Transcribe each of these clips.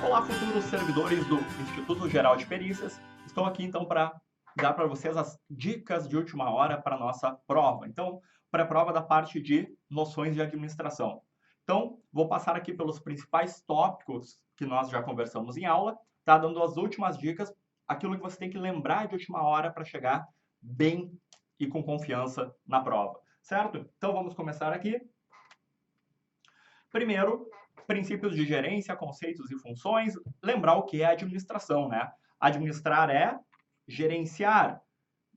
Olá, futuros servidores do Instituto Geral de Perícias. Estou aqui então para dar para vocês as dicas de última hora para a nossa prova. Então, pré-prova da parte de noções de administração. Então, vou passar aqui pelos principais tópicos que nós já conversamos em aula, tá? Dando as últimas dicas, aquilo que você tem que lembrar de última hora para chegar bem e com confiança na prova, certo? Então, vamos começar aqui. Primeiro, princípios de gerência, conceitos e funções. Lembrar o que é administração, né? Administrar é gerenciar,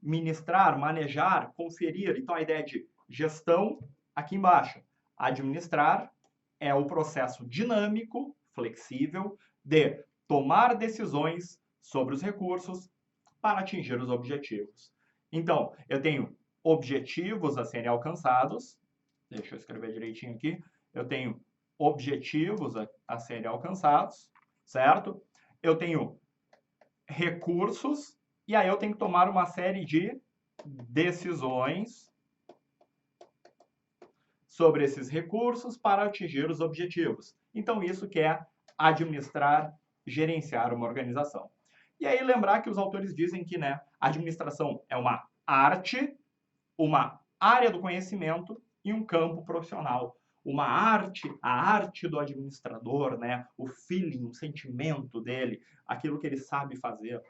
ministrar, manejar, conferir. Então, a ideia de gestão, aqui embaixo. Administrar é o processo dinâmico, flexível, de tomar decisões sobre os recursos para atingir os objetivos. Então, eu tenho objetivos a serem alcançados. Deixa eu escrever direitinho aqui. Eu tenho objetivos a serem alcançados, certo? Eu tenho recursos, e aí eu tenho que tomar uma série de decisões sobre esses recursos para atingir os objetivos. Então, isso que é administrar, gerenciar uma organização. E aí, lembrar que os autores dizem que, né, a administração é uma arte, uma área do conhecimento e um campo profissional. Uma arte, a arte do administrador, né? O feeling, o sentimento dele, aquilo que ele sabe fazer.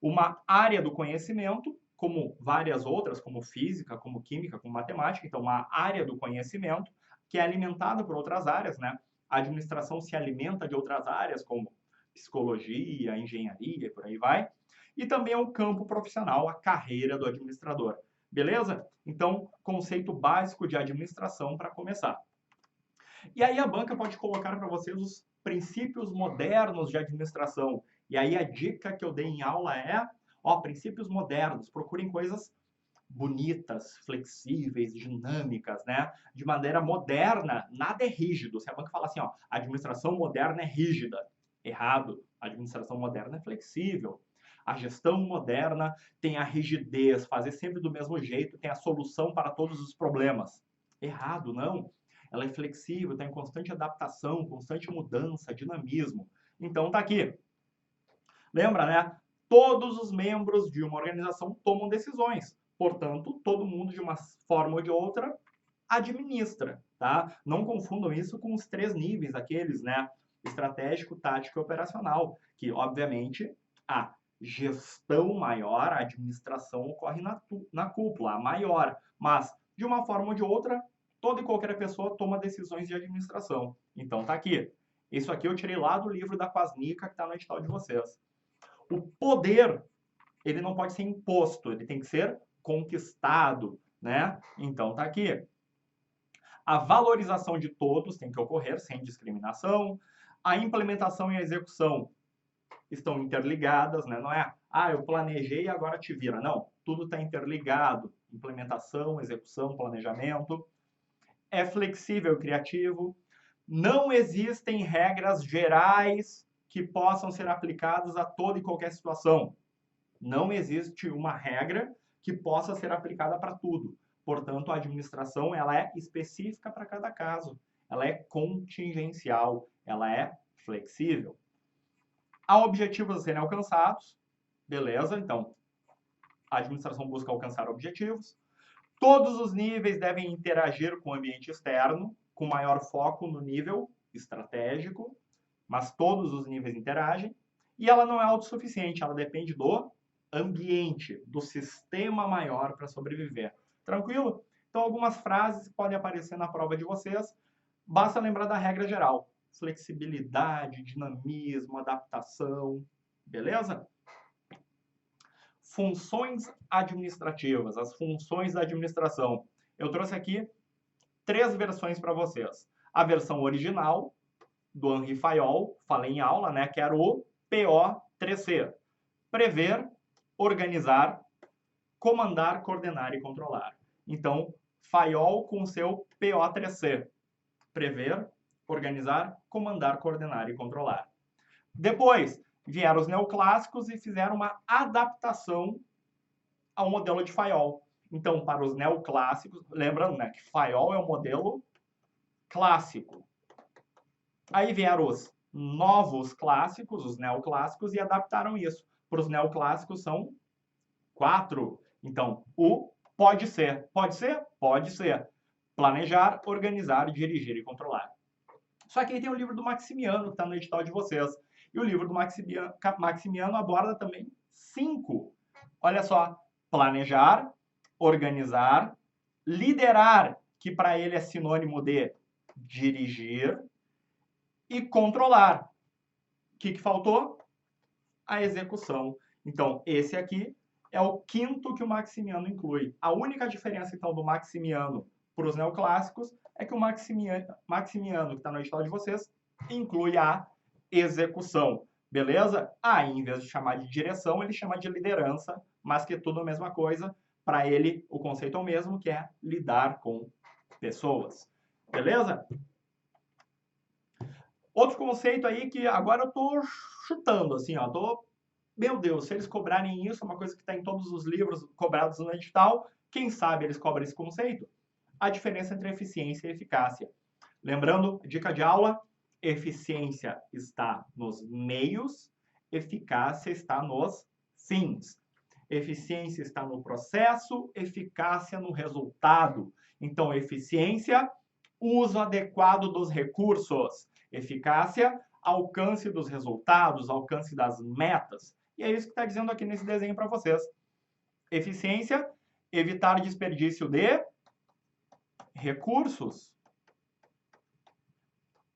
Uma área do conhecimento, como várias outras, como física, como química, como matemática. Então, uma área do conhecimento que é alimentada por outras áreas, né? A administração se alimenta de outras áreas, como psicologia, engenharia, por aí vai. E também é o campo profissional, a carreira do administrador. Beleza? Então, conceito básico de administração para começar. E aí a banca pode colocar para vocês os princípios modernos de administração. E aí a dica que eu dei em aula é, princípios modernos. Procurem coisas bonitas, flexíveis, dinâmicas, né? De maneira moderna, nada é rígido. Se a banca fala assim, a administração moderna é rígida, errado. A administração moderna é flexível. A gestão moderna tem a rigidez, fazer sempre do mesmo jeito, tem a solução para todos os problemas. Errado, não. Ela é flexível, está em constante adaptação, constante mudança, dinamismo. Então, tá aqui. Lembra, né? Todos os membros de uma organização tomam decisões. Portanto, todo mundo, de uma forma ou de outra, administra, tá? Não confundam isso com os 3 níveis, aqueles, né? Estratégico, tático e operacional, que, obviamente, a gestão maior, a administração ocorre na cúpula, a maior. Mas, de uma forma ou de outra, toda e qualquer pessoa toma decisões de administração. Então, tá aqui. Isso aqui eu tirei lá do livro da Quasnica, que está no edital de vocês. O poder, ele não pode ser imposto, ele tem que ser conquistado, né? Então, tá aqui. A valorização de todos tem que ocorrer sem discriminação. A implementação e a execução estão interligadas, né? Não é, eu planejei e agora te vira. Não, tudo está interligado. Implementação, execução, planejamento. É flexível e criativo. Não existem regras gerais que possam ser aplicadas a toda e qualquer situação. Não existe uma regra que possa ser aplicada para tudo. Portanto, a administração ela é específica para cada caso. Ela é contingencial, ela é flexível. Há objetivos a serem alcançados. Beleza, então, a administração busca alcançar objetivos. Todos os níveis devem interagir com o ambiente externo, com maior foco no nível estratégico, mas todos os níveis interagem. E ela não é autossuficiente, ela depende do ambiente, do sistema maior para sobreviver. Tranquilo? Então, algumas frases podem aparecer na prova de vocês. Basta lembrar da regra geral. Flexibilidade, dinamismo, adaptação. Beleza? Funções administrativas, as funções da administração. Eu trouxe aqui 3 versões para vocês. A versão original, do Henri Fayol, falei em aula, né, que era o PO3C. Prever, organizar, comandar, coordenar e controlar. Então, Fayol com o seu PO3C. Prever, organizar, comandar, coordenar e controlar. Depois, vieram os neoclássicos e fizeram uma adaptação ao modelo de Fayol. Então, para os neoclássicos, lembrando, né, que Fayol é o modelo clássico. Aí vieram os novos clássicos, os neoclássicos, e adaptaram isso. Para os neoclássicos são 4. Então, o pode ser. Pode ser? Pode ser. Planejar, organizar, dirigir e controlar. Só que aí tem o livro do Maximiano, que está no edital de vocês. E o livro do Maximiano aborda também 5. Olha só. Planejar, organizar, liderar, que para ele é sinônimo de dirigir, e controlar. O que faltou? A execução. Então, esse aqui é o 5º que o Maximiano inclui. A única diferença, então, do Maximiano para os neoclássicos é que o Maximiano, que está no edital de vocês, inclui a execução. Beleza? Aí, em vez de chamar de direção, ele chama de liderança, mas que é tudo a mesma coisa. Para ele, o conceito é o mesmo, que é lidar com pessoas. Beleza? Outro conceito aí que agora eu tô chutando, assim, ó, meu Deus, se eles cobrarem isso, uma coisa que está em todos os livros cobrados no edital, quem sabe eles cobram esse conceito? A diferença entre eficiência e eficácia. Lembrando, dica de aula, eficiência está nos meios, eficácia está nos fins. Eficiência está no processo, eficácia no resultado. Então, eficiência, uso adequado dos recursos. Eficácia, alcance dos resultados, alcance das metas. E é isso que está dizendo aqui nesse desenho para vocês. Eficiência, evitar desperdício de recursos.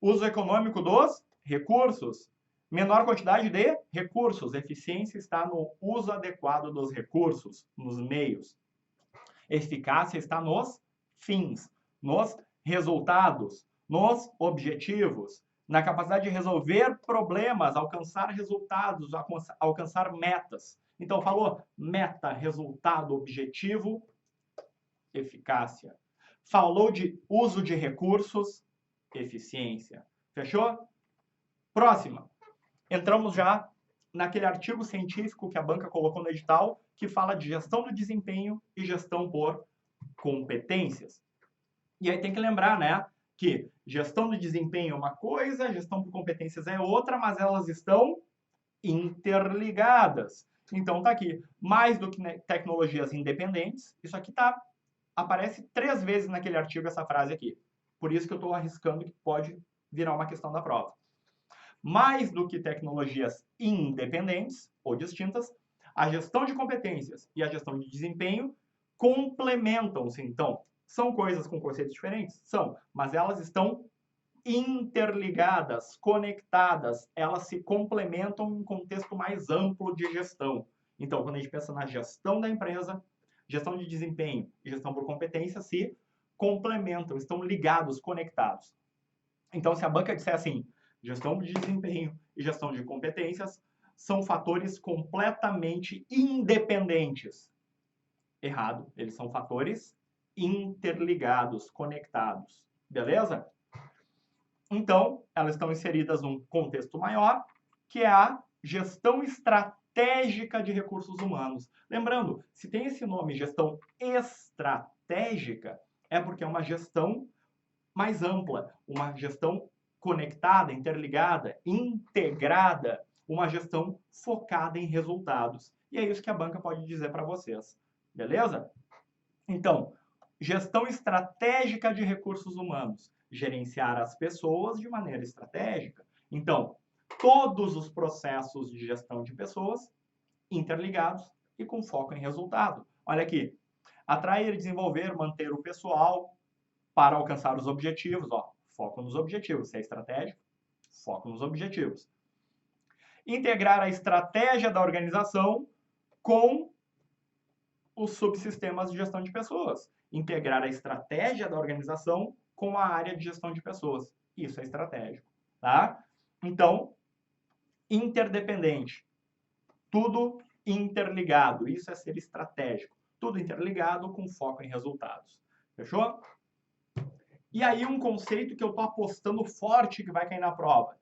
Uso econômico dos recursos. Menor quantidade de recursos. Eficiência está no uso adequado dos recursos, nos meios. Eficácia está nos fins, nos resultados, nos objetivos, na capacidade de resolver problemas, alcançar resultados, alcançar metas. Então, falou meta, resultado, objetivo, eficácia. Falou de uso de recursos, eficiência. Fechou? Próxima. Entramos já naquele artigo científico que a banca colocou no edital, que fala de gestão do desempenho e gestão por competências. E aí tem que lembrar, né, que gestão do desempenho é uma coisa, gestão por competências é outra, mas elas estão interligadas. Então tá aqui, mais do que tecnologias independentes, isso aqui aparece 3 vezes naquele artigo essa frase aqui. Por isso que eu estou arriscando que pode virar uma questão da prova. Mais do que tecnologias independentes ou distintas, a gestão de competências e a gestão de desempenho complementam-se. Então, são coisas com conceitos diferentes? São, mas elas estão interligadas, conectadas, elas se complementam em um contexto mais amplo de gestão. Então, quando a gente pensa na gestão da empresa, gestão de desempenho e gestão por competência se complementam, estão ligados, conectados. Então, se a banca disser assim, gestão de desempenho e gestão de competências são fatores completamente independentes. Errado, eles são fatores interligados, conectados. Beleza? Então, elas estão inseridas num contexto maior, que é a gestão estratégica de recursos humanos. Lembrando, se tem esse nome, gestão estratégica, é porque é uma gestão mais ampla, uma gestão conectada, interligada, integrada, uma gestão focada em resultados. E é isso que a banca pode dizer para vocês. Beleza? Então, gestão estratégica de recursos humanos. Gerenciar as pessoas de maneira estratégica. Então, todos os processos de gestão de pessoas interligados e com foco em resultado. Olha aqui. Atrair, desenvolver, manter o pessoal para alcançar os objetivos. Ó, foco nos objetivos. Se é estratégico, foco nos objetivos. Integrar a estratégia da organização com os subsistemas de gestão de pessoas. Integrar a estratégia da organização com a área de gestão de pessoas. Isso é estratégico, tá? Então, interdependente. Tudo interligado. Isso é ser estratégico. Tudo interligado com foco em resultados. Fechou? E aí um conceito que eu tô apostando forte que vai cair na prova.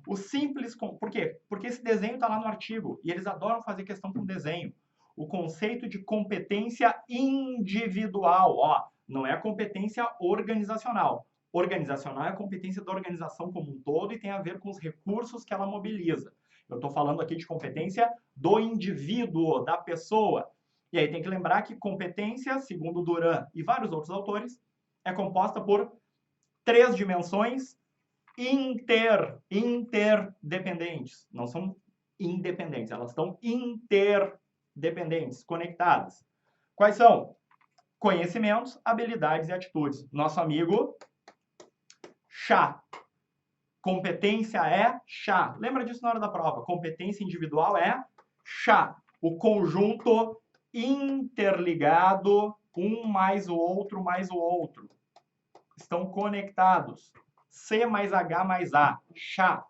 O simples... Por quê? Porque esse desenho está lá no artigo. E eles adoram fazer questão com desenho. o conceito de competência individual. Ó, não é competência organizacional. Organizacional é a competência da organização como um todo e tem a ver com os recursos que ela mobiliza. Eu estou falando aqui de competência do indivíduo, da pessoa. E aí tem que lembrar que competência, segundo Duran e vários outros autores, é composta por 3 dimensões interdependentes. Não são independentes, elas estão interdependentes, conectadas. Quais são? Conhecimentos, habilidades e atitudes. Nosso amigo chá. Competência é chá. Lembra disso na hora da prova. Competência individual é chá. O conjunto interligado, um mais o outro mais o outro. Estão conectados. C mais H mais A. Chá.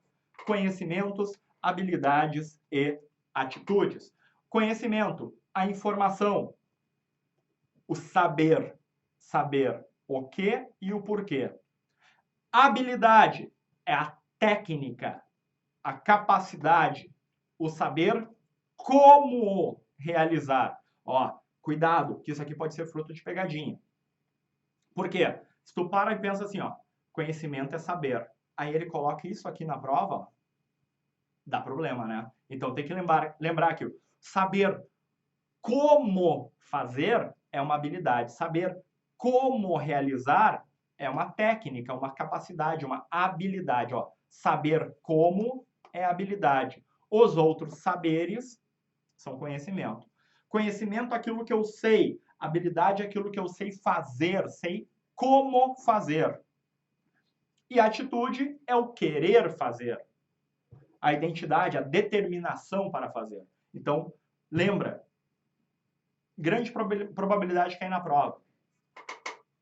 Conhecimentos, habilidades e atitudes. Conhecimento, a informação. O saber. Saber o que e o porquê. Habilidade é a técnica, a capacidade, o saber como realizar. Ó, cuidado, que isso aqui pode ser fruto de pegadinha. Por quê? Se tu para e pensa assim, ó, conhecimento é saber. Aí ele coloca isso aqui na prova, dá problema, né? Então tem que lembrar que saber como fazer é uma habilidade. Saber como realizar é uma técnica, uma capacidade, uma habilidade. Ó, saber como é habilidade. Os outros saberes são conhecimento. Conhecimento é aquilo que eu sei. Habilidade é aquilo que eu sei fazer, sei como fazer. E atitude é o querer fazer. A identidade, a determinação para fazer. Então, lembra, grande probabilidade de cair na prova.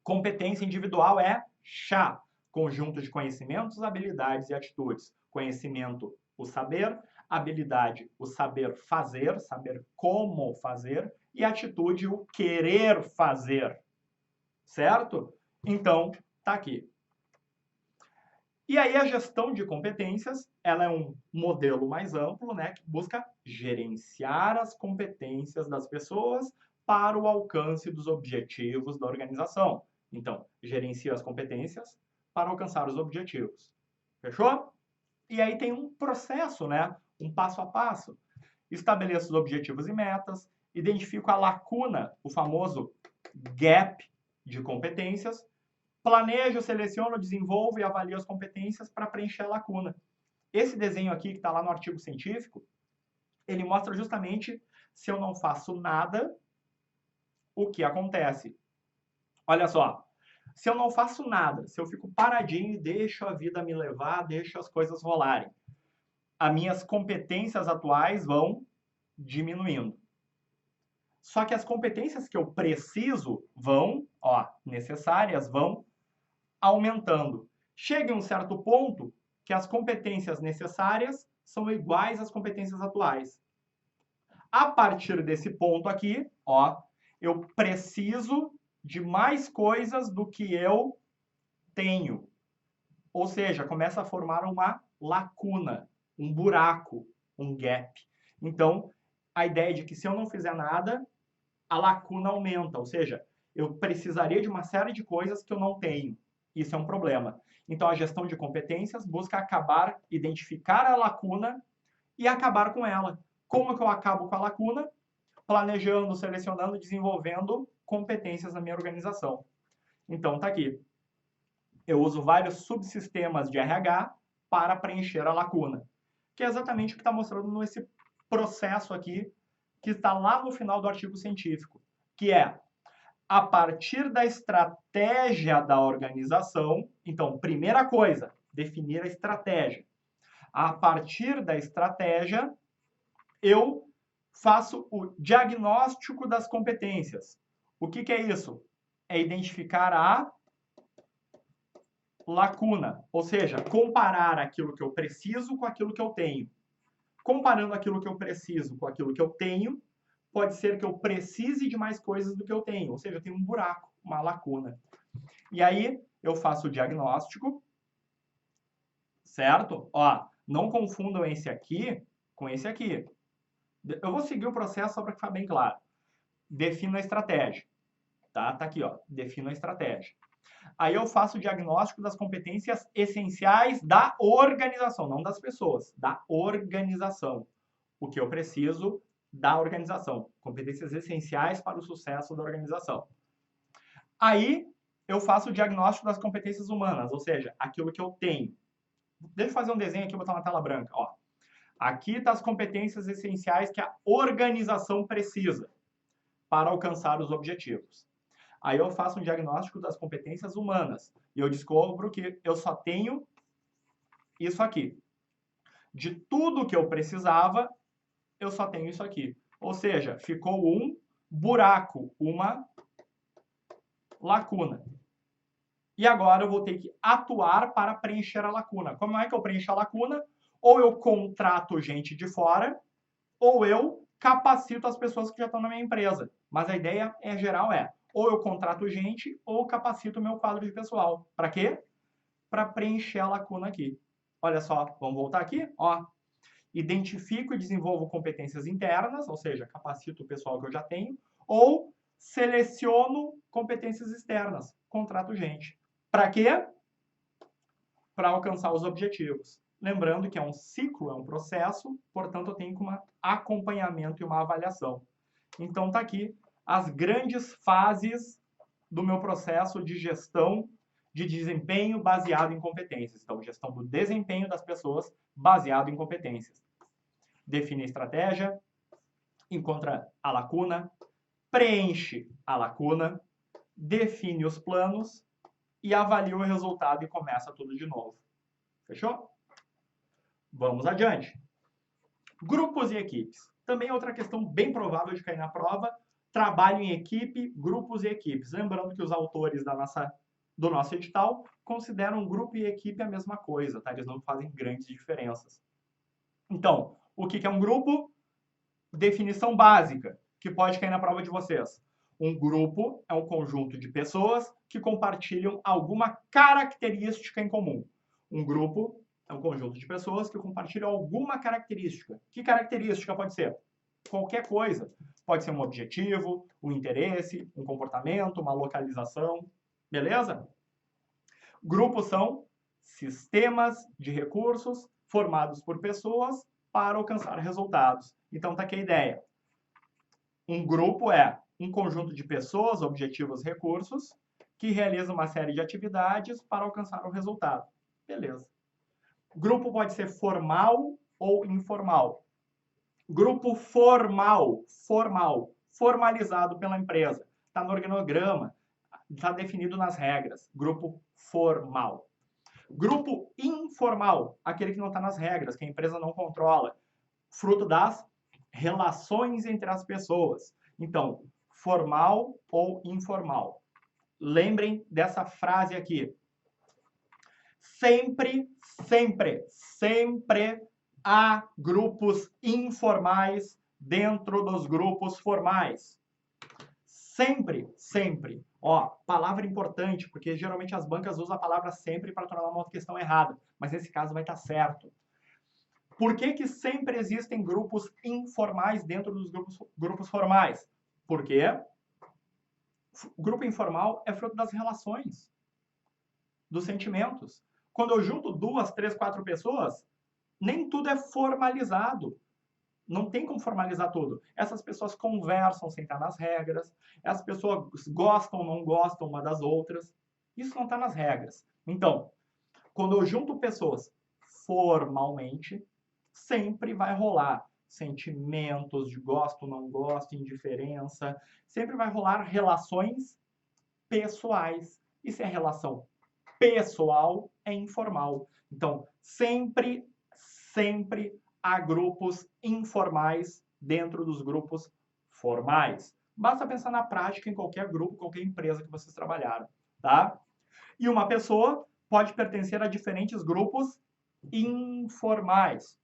Competência individual é chá. Conjunto de conhecimentos, habilidades e atitudes. Conhecimento, o saber. Habilidade, o saber fazer, saber como fazer. E atitude, o querer fazer. Certo? Então, tá aqui. E aí a gestão de competências, ela é um modelo mais amplo, né, que busca gerenciar as competências das pessoas para o alcance dos objetivos da organização. Então, gerencia as competências para alcançar os objetivos. Fechou? E aí tem um processo, né, um passo a passo. Estabeleça os objetivos e metas, identifica a lacuna, o famoso gap de competências, planeja, seleciona, desenvolve e avalia as competências para preencher a lacuna. Esse desenho aqui, que está lá no artigo científico, ele mostra justamente se eu não faço nada, o que acontece. Olha só, se eu não faço nada, se eu fico paradinho e deixo a vida me levar, deixo as coisas rolarem, as minhas competências atuais vão diminuindo. Só que as competências que eu preciso vão, ó, necessárias, vão aumentando. Chega em um certo ponto que as competências necessárias são iguais às competências atuais. A partir desse ponto aqui, ó, eu preciso de mais coisas do que eu tenho. Ou seja, começa a formar uma lacuna, um buraco, um gap. Então, a ideia de que se eu não fizer nada, a lacuna aumenta. Ou seja, eu precisaria de uma série de coisas que eu não tenho. Isso é um problema. Então, a gestão de competências busca acabar, identificar a lacuna e acabar com ela. Como que eu acabo com a lacuna? Planejando, selecionando, desenvolvendo competências na minha organização. Então, tá aqui. Eu uso vários subsistemas de RH para preencher a lacuna, que é exatamente o que está mostrando nesse processo aqui, que está lá no final do artigo científico, que é a partir da estratégia da organização. Então, primeira coisa, definir a estratégia. A partir da estratégia, eu faço o diagnóstico das competências. O que é isso? É identificar a lacuna, ou seja, comparar aquilo que eu preciso com aquilo que eu tenho. Comparando aquilo que eu preciso com aquilo que eu tenho, pode ser que eu precise de mais coisas do que eu tenho, ou seja, eu tenho um buraco, uma lacuna. E aí eu faço o diagnóstico, certo? Ó, não confundam esse aqui com esse aqui. Eu vou seguir o processo só para ficar bem claro. Defino a estratégia. Tá aqui, ó. Defino a estratégia. Aí eu faço o diagnóstico das competências essenciais da organização, não das pessoas, da organização. O que eu preciso da organização. Competências essenciais para o sucesso da organização. Aí eu faço o diagnóstico das competências humanas, ou seja, aquilo que eu tenho. Deixa eu fazer um desenho aqui, botar uma tela branca. Ó. Aqui estão as competências essenciais que a organização precisa para alcançar os objetivos. Aí eu faço um diagnóstico das competências humanas e eu descubro que eu só tenho isso aqui. De tudo que eu precisava, eu só tenho isso aqui. Ou seja, ficou um buraco, uma lacuna. E agora eu vou ter que atuar para preencher a lacuna. Como é que eu preencho a lacuna? Ou eu contrato gente de fora, ou eu capacito as pessoas que já estão na minha empresa. Mas a ideia geral é, ou eu contrato gente, ou capacito o meu quadro de pessoal. Para quê? Para preencher a lacuna aqui. Olha só, vamos voltar aqui? Ó. Identifico e desenvolvo competências internas, ou seja, capacito o pessoal que eu já tenho, ou seleciono competências externas, contrato gente. Para quê? Para alcançar os objetivos. Lembrando que é um ciclo, é um processo, portanto, eu tenho um acompanhamento e uma avaliação. Então, está aqui as grandes fases do meu processo de gestão de desempenho baseado em competências. Então, gestão do desempenho das pessoas baseado em competências. Define a estratégia, encontra a lacuna, preenche a lacuna, define os planos e avalia o resultado e começa tudo de novo. Fechou? Vamos adiante. Grupos e equipes. Também outra questão bem provável de cair na prova. Trabalho em equipe, grupos e equipes. Lembrando que os autores do nosso edital consideram grupo e equipe a mesma coisa, tá? Eles não fazem grandes diferenças. Então, o que é um grupo? Definição básica, que pode cair na prova de vocês. Um grupo é um conjunto de pessoas que compartilham alguma característica em comum. Um grupo é um conjunto de pessoas que compartilham alguma característica. Que característica pode ser? Qualquer coisa. Pode ser um objetivo, um interesse, um comportamento, uma localização. Beleza? Grupos são sistemas de recursos formados por pessoas para alcançar resultados. Então, tá aqui a ideia. Um grupo é um conjunto de pessoas, objetivos, recursos, que realizam uma série de atividades para alcançar um resultado. Beleza. Grupo pode ser formal ou informal. Grupo formal, formalizado pela empresa. Está no organograma, está definido nas regras. Grupo formal. Grupo informal, aquele que não está nas regras, que a empresa não controla. Fruto das relações entre as pessoas. Então, formal ou informal. Lembrem dessa frase aqui. Sempre há grupos informais dentro dos grupos formais. Sempre. Ó, palavra importante, porque geralmente as bancas usam a palavra sempre para tornar uma questão errada, mas nesse caso vai estar certo. Por que sempre existem grupos informais dentro dos grupos formais? Porque o grupo informal é fruto das relações, dos sentimentos. Quando eu junto 2, 3, 4 pessoas, nem tudo é formalizado. Não tem como formalizar tudo. Essas pessoas conversam sem estar nas regras. As pessoas gostam ou não gostam uma das outras. Isso não está nas regras. Então, quando eu junto pessoas formalmente, sempre vai rolar sentimentos de gosto, não gosto, indiferença. Sempre vai rolar relações pessoais. E se é relação pessoal, é informal. Então, sempre há grupos informais dentro dos grupos formais. Basta pensar na prática em qualquer grupo, qualquer empresa que vocês trabalharam, tá? E uma pessoa pode pertencer a diferentes grupos informais.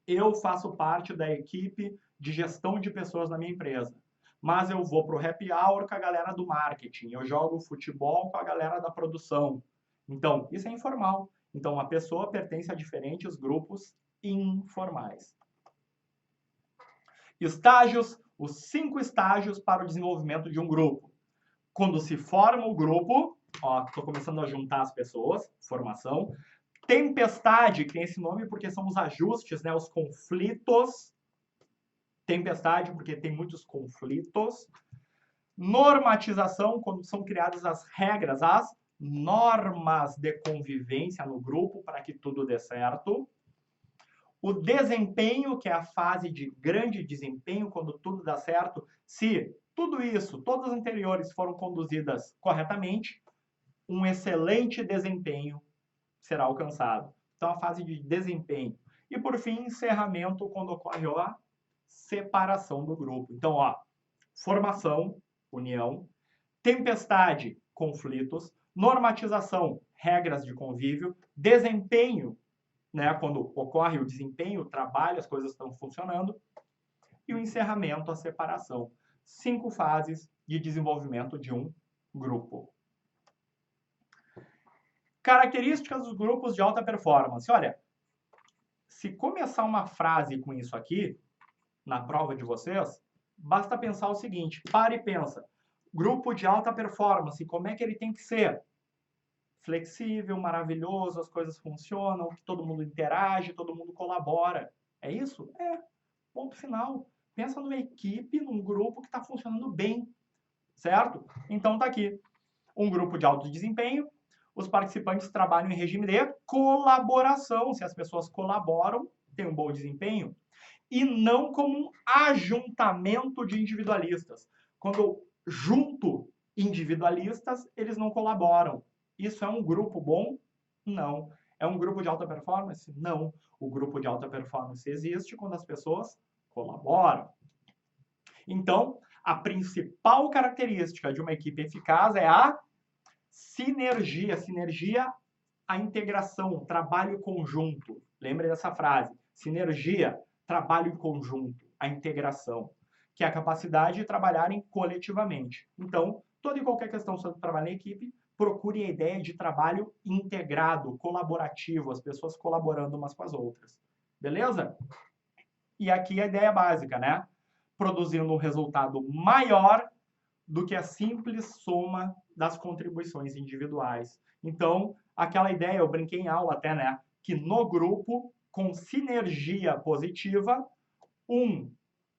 Eu faço parte da equipe de gestão de pessoas na minha empresa, mas eu vou para o happy hour com a galera do marketing, eu jogo futebol com a galera da produção. Então, isso é informal. Então, uma pessoa pertence a diferentes grupos informais. Estágios, os 5 estágios para o desenvolvimento de um grupo. Quando se forma o grupo, ó, estou começando a juntar as pessoas, formação. Tempestade, que tem esse nome porque são os ajustes, né, os conflitos. Tempestade, porque tem muitos conflitos. Normatização, quando são criadas as regras, as normas de convivência no grupo para que tudo dê certo. O desempenho, que é a fase de grande desempenho, quando tudo dá certo. Se tudo isso, todas as anteriores foram conduzidas corretamente, um excelente desempenho será alcançado. Então, a fase de desempenho. E, por fim, encerramento, quando ocorre a separação do grupo. Então, ó, formação, união, tempestade, conflitos, normatização, regras de convívio, desempenho, né, quando ocorre o desempenho, o trabalho, as coisas estão funcionando, e o encerramento, a separação. 5 fases de desenvolvimento de um grupo. Características dos grupos de alta performance. Olha, se começar uma frase com isso aqui, na prova de vocês, basta pensar o seguinte, para e pensa. Grupo de alta performance, como é que ele tem que ser? Flexível, maravilhoso, as coisas funcionam, todo mundo interage, todo mundo colabora. É isso? É. Ponto final. Pensa numa equipe, num grupo que está funcionando bem, certo? Então tá aqui. Um grupo de alto desempenho, os participantes trabalham em regime de colaboração. Se as pessoas colaboram, tem um bom desempenho. E não como um ajuntamento de individualistas. Quando eu junto individualistas, eles não colaboram. Isso é um grupo bom? Não. É um grupo de alta performance? Não. O grupo de alta performance existe quando as pessoas colaboram. Então, a principal característica de uma equipe eficaz é a sinergia. Sinergia, a integração, o trabalho conjunto. Lembre dessa frase. Sinergia, trabalho em conjunto, a integração, que é a capacidade de trabalharem coletivamente. Então, toda e qualquer questão sobre trabalho em equipe, procure a ideia de trabalho integrado, colaborativo, as pessoas colaborando umas com as outras. Beleza? E aqui a ideia básica, né? Produzindo um resultado maior do que a simples soma das contribuições individuais. Então, aquela ideia, eu brinquei em aula até, né? Que no grupo, com sinergia positiva, 1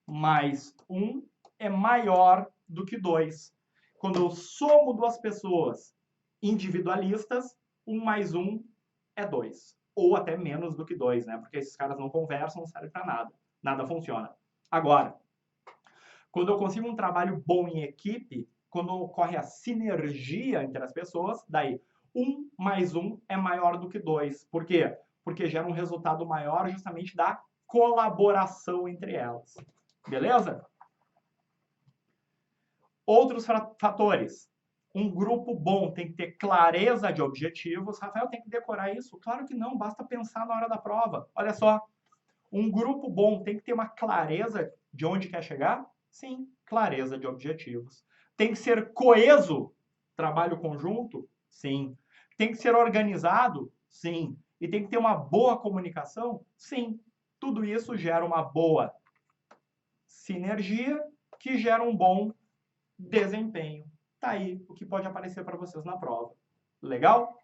mais 1 é maior do que 2. Quando eu somo 2 pessoas individualistas, 1 mais 1 é 2. Ou até menos do que 2, né? Porque esses caras não conversam, não serve para nada. Nada funciona. Agora, quando eu consigo um trabalho bom em equipe, quando ocorre a sinergia entre as pessoas, daí 1 mais 1 é maior do que 2. Por quê? Porque gera um resultado maior justamente da colaboração entre elas. Beleza? Outros fatores. Um grupo bom tem que ter clareza de objetivos. Rafael, tem que decorar isso? Claro que não, basta pensar na hora da prova. Olha só, um grupo bom tem que ter uma clareza de onde quer chegar? Sim, clareza de objetivos. Tem que ser coeso, trabalho conjunto? Sim. Tem que ser organizado? Sim. E tem que ter uma boa comunicação? Sim. Tudo isso gera uma boa sinergia que gera um bom desempenho. Tá aí o que pode aparecer para vocês na prova. Legal?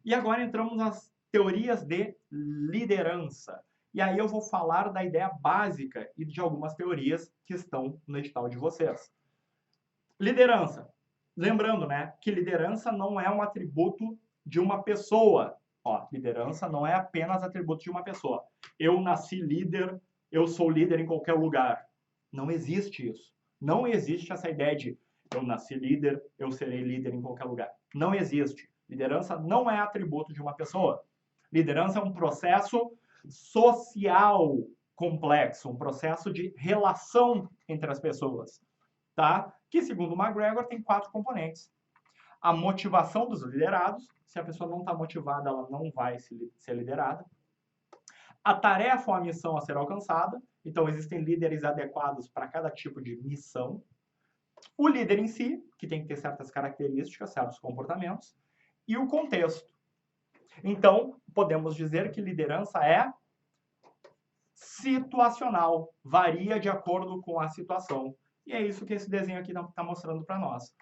E agora entramos nas teorias de liderança. E aí eu vou falar da ideia básica e de algumas teorias que estão no edital de vocês. Liderança. Lembrando, né, que liderança não é um atributo de uma pessoa. Ó, liderança não é apenas atributo de uma pessoa. Eu nasci líder, eu sou líder em qualquer lugar. Não existe isso. Não existe essa ideia de eu nasci líder, eu serei líder em qualquer lugar. Não existe. Liderança não é atributo de uma pessoa. Liderança é um processo social complexo, um processo de relação entre as pessoas, tá? Que, segundo o McGregor, tem 4 componentes. A motivação dos liderados. Se a pessoa não está motivada, ela não vai ser liderada. A tarefa ou a missão a ser alcançada. Então, existem líderes adequados para cada tipo de missão. O líder em si, que tem que ter certas características, certos comportamentos. E o contexto. Então, podemos dizer que liderança é situacional, varia de acordo com a situação. E é isso que esse desenho aqui está mostrando para nós.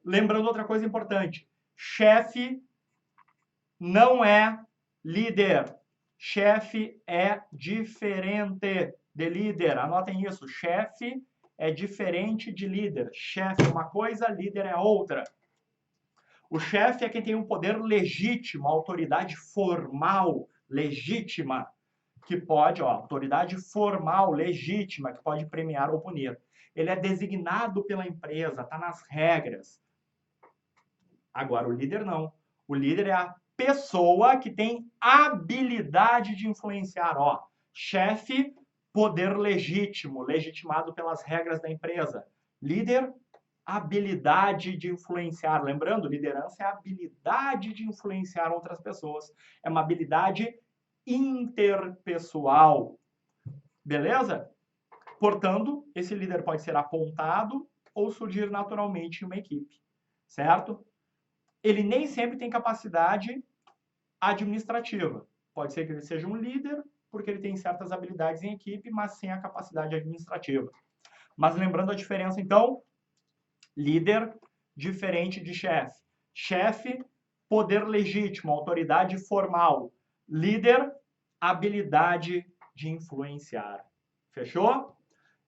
Lembrando outra coisa importante, chefe não é líder. Chefe é diferente de líder. Anotem isso, chefe é diferente de líder. Chefe é uma coisa, líder é outra. O chefe é quem tem um poder legítimo, autoridade formal, legítima, que pode, autoridade formal, legítima, que pode premiar ou punir. Ele é designado pela empresa, está nas regras. Agora, o líder não. O líder é a pessoa que tem habilidade de influenciar. Chefe, poder legítimo, legitimado pelas regras da empresa. Líder, habilidade de influenciar. Lembrando, liderança é a habilidade de influenciar outras pessoas. É uma habilidade interpessoal. Beleza? Portanto, esse líder pode ser apontado ou surgir naturalmente em uma equipe. Certo? Ele nem sempre tem capacidade administrativa. Pode ser que ele seja um líder, porque ele tem certas habilidades em equipe, mas sem a capacidade administrativa. Mas lembrando a diferença, então, líder diferente de chefe. Chefe, poder legítimo, autoridade formal. Líder, habilidade de influenciar. Fechou?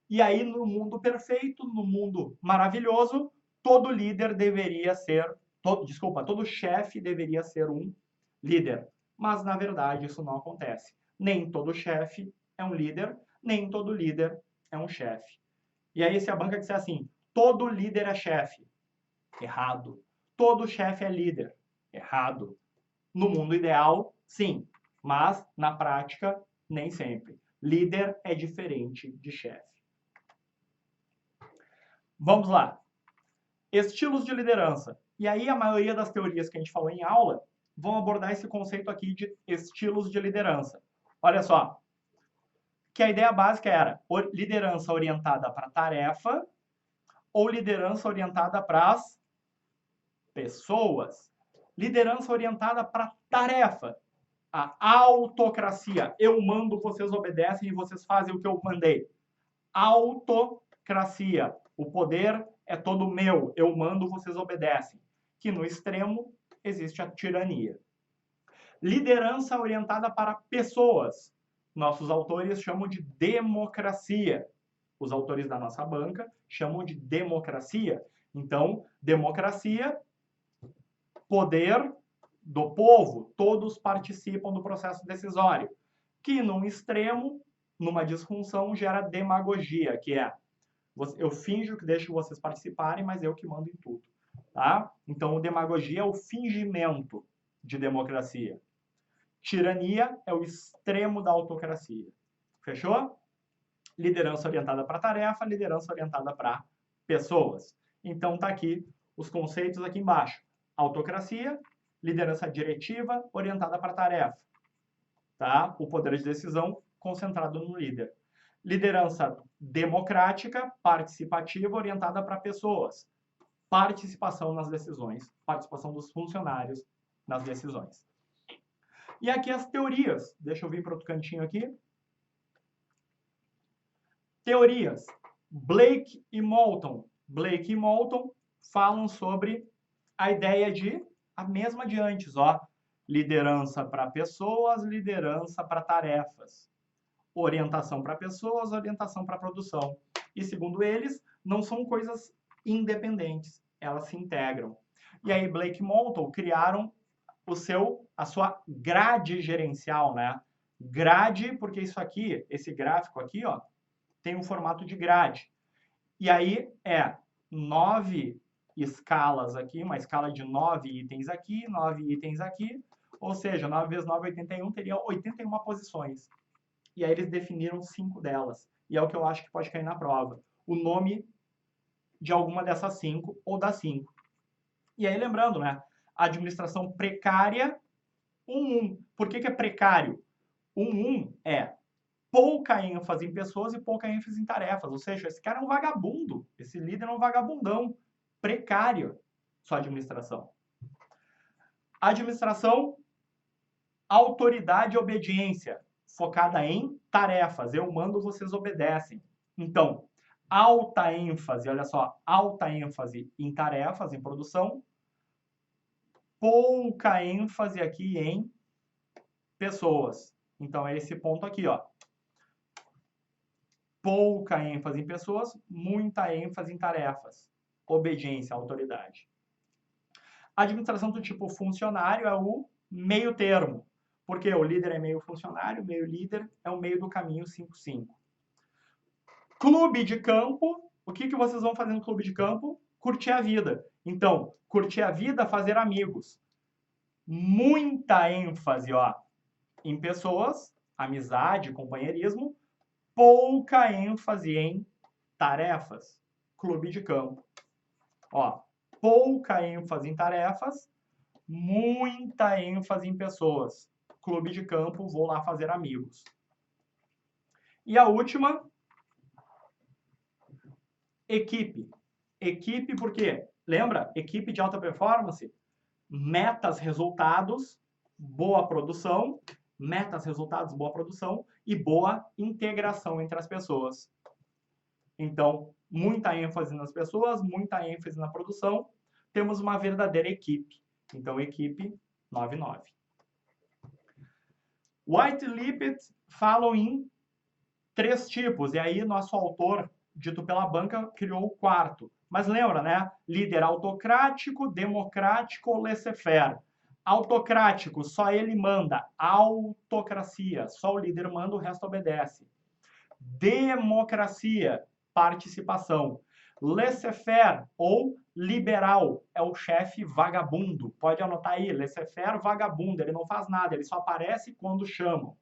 E aí, no mundo perfeito, no mundo maravilhoso, todo líder deveria ser, todo chefe deveria ser um líder. Mas, na verdade, isso não acontece. Nem todo chefe é um líder, nem todo líder é um chefe. E aí, se a banca disser assim, todo líder é chefe, errado. Todo chefe é líder, errado. No mundo ideal, sim, mas na prática, nem sempre. Líder é diferente de chefe. Vamos lá. Estilos de liderança. E aí a maioria das teorias que a gente falou em aula vão abordar esse conceito aqui de estilos de liderança. Olha só. Que a ideia básica era liderança orientada para tarefa ou liderança orientada para as pessoas. Liderança orientada para tarefa. A autocracia. Eu mando, vocês obedecem e vocês fazem o que eu mandei. Autocracia. O poder é todo meu. Eu mando, vocês obedecem. Que no extremo existe a tirania. Liderança orientada para pessoas. Nossos autores chamam de democracia. Os autores da nossa banca chamam de democracia. Então, democracia, poder do povo. Todos participam do processo decisório. Que num extremo, numa disfunção, gera demagogia, que é eu finjo que deixo vocês participarem, mas eu que mando em tudo. Tá? Então, demagogia é o fingimento de democracia. Tirania é o extremo da autocracia. Fechou? Liderança orientada para tarefa, liderança orientada para pessoas. Então, tá aqui os conceitos aqui embaixo. Autocracia, liderança diretiva orientada para tarefa. Tá? O poder de decisão concentrado no líder. Liderança democrática, participativa, orientada para pessoas. Participação nas decisões, participação dos funcionários nas decisões. E aqui as teorias. Deixa eu vir para outro cantinho aqui. Teorias. Blake e Moulton. Blake e Moulton falam sobre a ideia de, a mesma de antes, liderança para pessoas, liderança para tarefas. Orientação para pessoas, orientação para produção. E, segundo eles, não são coisas independentes, elas se integram. E aí, Blake e Moulton criaram a sua grade gerencial, né? Grade, porque isso aqui, esse gráfico aqui, tem um formato de grade. E aí, 9 escalas aqui, uma escala de 9 itens aqui, 9 itens aqui, ou seja, 9 vezes 9, 81, teria 81 posições. E aí eles definiram 5 delas. E é o que eu acho que pode cair na prova. O nome de alguma dessas 5 ou das 5. E aí lembrando, né? Administração precária, 1-1. Por que é precário? 1-1 é pouca ênfase em pessoas e pouca ênfase em tarefas. Ou seja, esse cara é um vagabundo. Esse líder é um vagabundão. Precário, sua administração. Administração, autoridade e obediência. focada em tarefas. Eu mando, vocês obedecem. Então, alta ênfase, olha só, alta ênfase em tarefas, em produção. Pouca ênfase aqui em pessoas. Então, é esse ponto aqui, ó. Pouca ênfase em pessoas, muita ênfase em tarefas. Obediência à autoridade. A administração do tipo funcionário é o meio termo. Porque o líder é meio funcionário, meio líder é o meio do caminho 5-5. Clube de campo, o que vocês vão fazer no clube de campo? Curtir a vida. Então, curtir a vida, fazer amigos. Muita ênfase, ó, em pessoas, amizade, companheirismo. Pouca ênfase em tarefas. Clube de campo. Ó, pouca ênfase em tarefas, muita ênfase em pessoas. Clube de campo, vou lá fazer amigos. E a última, equipe. Equipe por quê? Lembra? Equipe de alta performance, metas, resultados, boa produção, metas, resultados, boa produção e boa integração entre as pessoas. Então, muita ênfase nas pessoas, muita ênfase na produção, temos uma verdadeira equipe. Então, equipe 9-9. White e Lippitt falam em 3 tipos, e aí nosso autor, dito pela banca, criou o 4º. Mas lembra, né? Líder autocrático, democrático ou laissez-faire. Autocrático, só ele manda. Autocracia, só o líder manda, o resto obedece. Democracia, participação. Laissez-faire ou liberal é o chefe vagabundo. Pode anotar aí, laissez-faire, vagabundo. Ele não faz nada, ele só aparece quando chamam.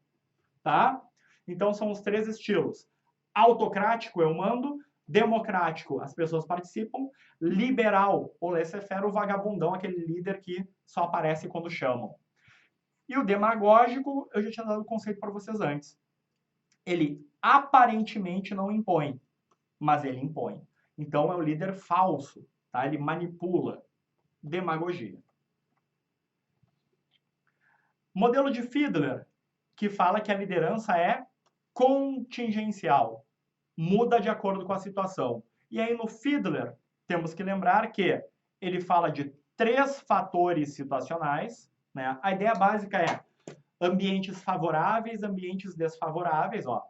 Tá? Então, são os 3 estilos. Autocrático, eu mando. Democrático, as pessoas participam. Liberal, ou laissez-faire, o vagabundão, aquele líder que só aparece quando chamam. E o demagógico, eu já tinha dado o conceito para vocês antes. Ele aparentemente não impõe, mas ele impõe. Então, é o líder falso, tá? Ele manipula. Demagogia. Modelo de Fiedler, que fala que a liderança é contingencial. Muda de acordo com a situação. E aí, no Fiedler, temos que lembrar que ele fala de 3 fatores situacionais, né? A ideia básica é ambientes favoráveis, ambientes desfavoráveis, ó.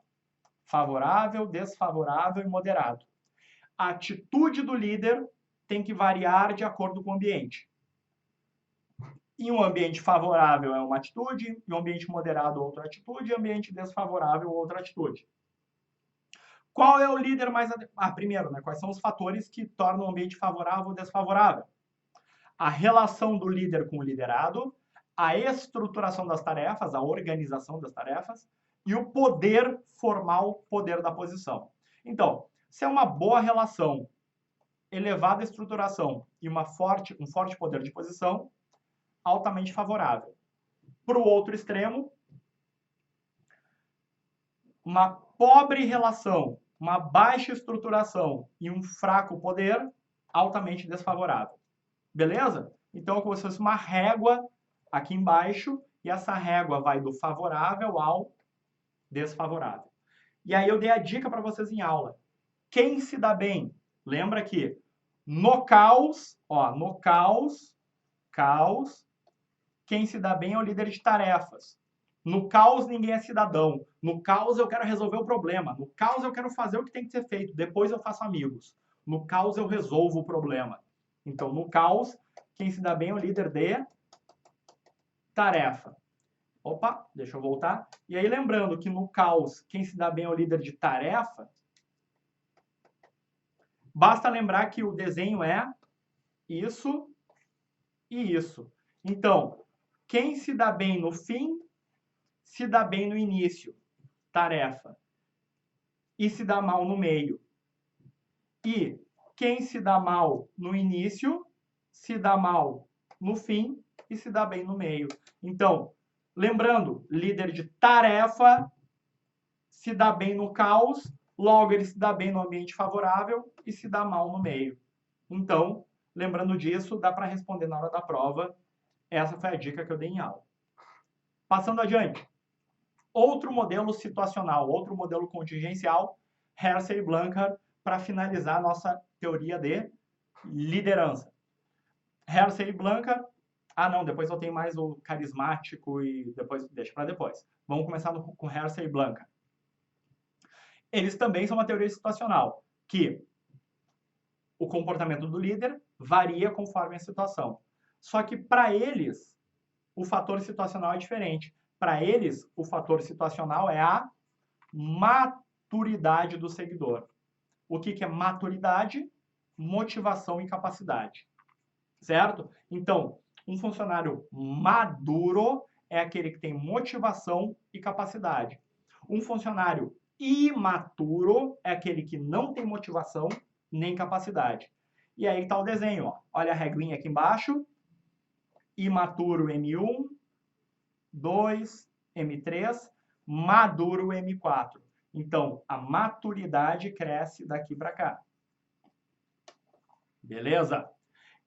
Favorável, desfavorável e moderado. A atitude do líder tem que variar de acordo com o ambiente. Em um ambiente favorável é uma atitude, em um ambiente moderado outra atitude, em um ambiente desfavorável outra atitude. Qual é o líder mais... primeiro, né? Quais são os fatores que tornam o ambiente favorável ou desfavorável? A relação do líder com o liderado, a estruturação das tarefas, a organização das tarefas e o poder formal, poder da posição. Então, se é uma boa relação, elevada estruturação e um forte poder de posição, altamente favorável. Para o outro extremo, uma pobre relação, uma baixa estruturação e um fraco poder, altamente desfavorável. Beleza? Então, é como se fosse uma régua aqui embaixo, e essa régua vai do favorável ao desfavorável. E aí eu dei a dica para vocês em aula. Quem se dá bem? Lembra que no caos, quem se dá bem é o líder de tarefas. No caos, ninguém é cidadão. No caos, eu quero resolver o problema. No caos, eu quero fazer o que tem que ser feito. Depois, eu faço amigos. No caos, eu resolvo o problema. Então, no caos, quem se dá bem é o líder de tarefa. Opa, deixa eu voltar. E aí, lembrando que no caos, quem se dá bem é o líder de tarefa. Basta lembrar que o desenho é isso e isso. Então, quem se dá bem no fim, se dá bem no início, tarefa. E se dá mal no meio. E quem se dá mal no início, se dá mal no fim e se dá bem no meio. Então, lembrando, líder de tarefa se dá bem no caos, logo ele se dá bem no ambiente favorável e se dá mal no meio. Então, lembrando disso, dá para responder na hora da prova. Essa foi a dica que eu dei em aula. Passando adiante. Outro modelo situacional, outro modelo contingencial, Hersey e Blanchard, para finalizar a nossa teoria de liderança. Hersey e Blanchard, não, depois eu tenho mais o carismático e depois, deixa para depois. Vamos começar com Hersey e Blanchard. Eles também são uma teoria situacional, que o comportamento do líder varia conforme a situação. Só que para eles, o fator situacional é diferente. Para eles, o fator situacional é a maturidade do seguidor. O que é maturidade? Motivação e capacidade. Certo? Então, um funcionário maduro é aquele que tem motivação e capacidade. Um funcionário imaturo é aquele que não tem motivação nem capacidade. E aí está o desenho. Ó. Olha a regrinha aqui embaixo. Imaturo M1, 2, M3, maduro M4. Então, a maturidade cresce daqui para cá. Beleza?